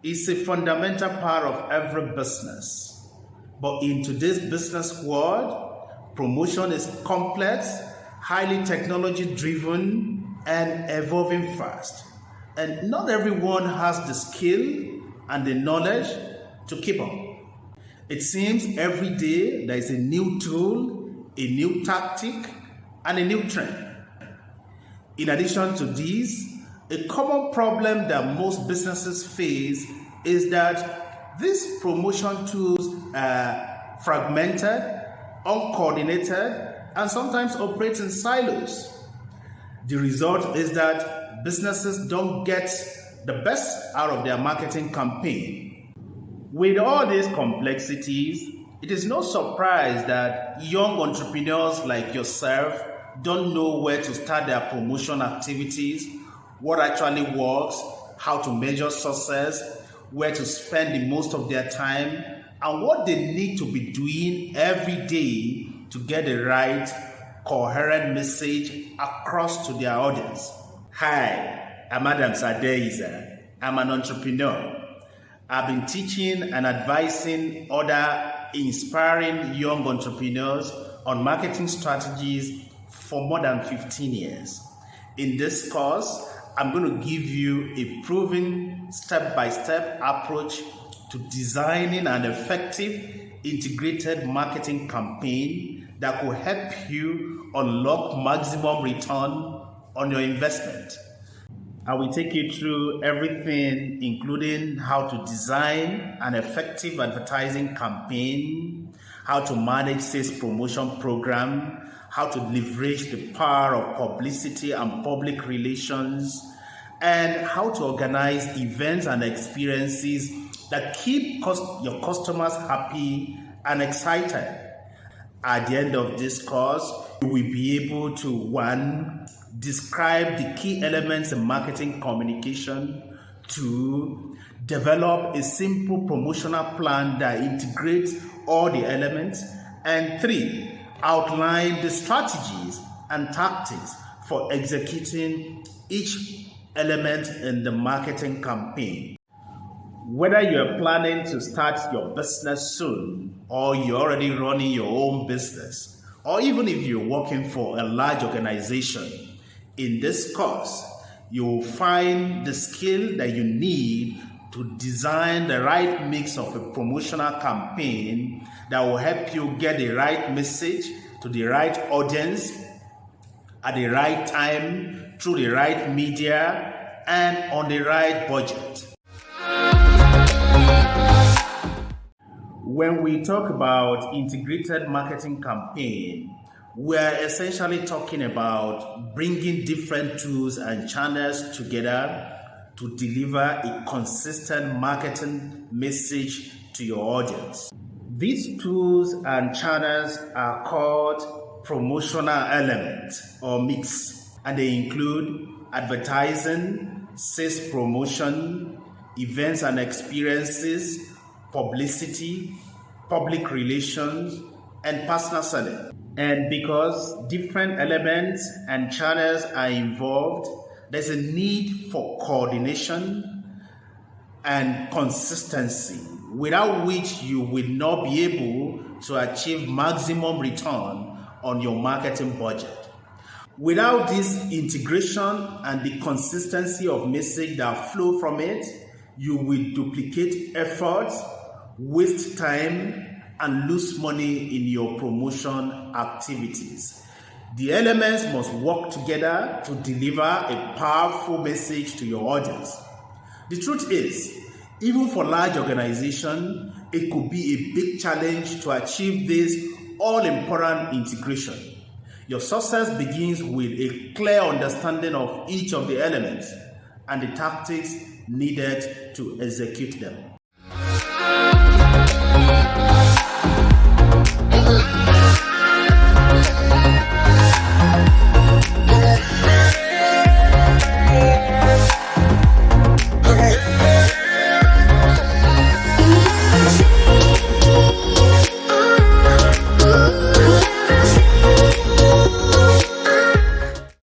is a fundamental part of every business. But in today's business world, promotion is complex, highly technology-driven, and evolving fast. And not everyone has the skill and the knowledge to keep up. It seems every day there is a new tool, a new tactic, and a new trend. In addition to these, a common problem that most businesses face is that these promotion tools are fragmented, uncoordinated, and sometimes operate in silos. The result is that businesses don't get the best out of their marketing campaign. With all these complexities, it is no surprise that young entrepreneurs like yourself don't know where to start their promotion activities, what actually works, how to measure success, where to spend the most of their time, and what they need to be doing every day to get the right, coherent message across to their audience. Hi, I'm Adeiza. I'm an entrepreneur. I've been teaching and advising other inspiring young entrepreneurs on marketing strategies for more than 15 years. In this course, I'm going to give you a proven step-by-step approach to designing an effective integrated marketing campaign that will help you unlock maximum return on your investment. I will take you through everything, including how to design an effective advertising campaign, how to manage sales promotion program, how to leverage the power of publicity and public relations, and how to organize events and experiences that keep your customers happy and excited. At the end of this course, you will be able to 1. Describe the key elements in marketing communication. 2. Develop a simple promotional plan that integrates all the elements. And 3. Outline the strategies and tactics for executing each element in the marketing campaign. Whether you're planning to start your business soon, or you're already running your own business, or even if you're working for a large organization, in this course, you'll find the skill that you need to design the right mix of a promotional campaign that will help you get the right message to the right audience at the right time, through the right media, and on the right budget. When we talk about integrated marketing campaign, we're essentially talking about bringing different tools and channels together to deliver a consistent marketing message to your audience. These tools and channels are called promotional elements or mix, and they include advertising, sales promotion, events and experiences, publicity, public relations, and personal selling. And because different elements and channels are involved, there's a need for coordination and consistency, without which you will not be able to achieve maximum return on your marketing budget. Without this integration and the consistency of message that flow from it, you will duplicate efforts, waste time, and lose money in your promotion activities. The elements must work together to deliver a powerful message to your audience. The truth is, even for large organizations, it could be a big challenge to achieve this all-important integration. Your success begins with a clear understanding of each of the elements and the tactics needed to execute them.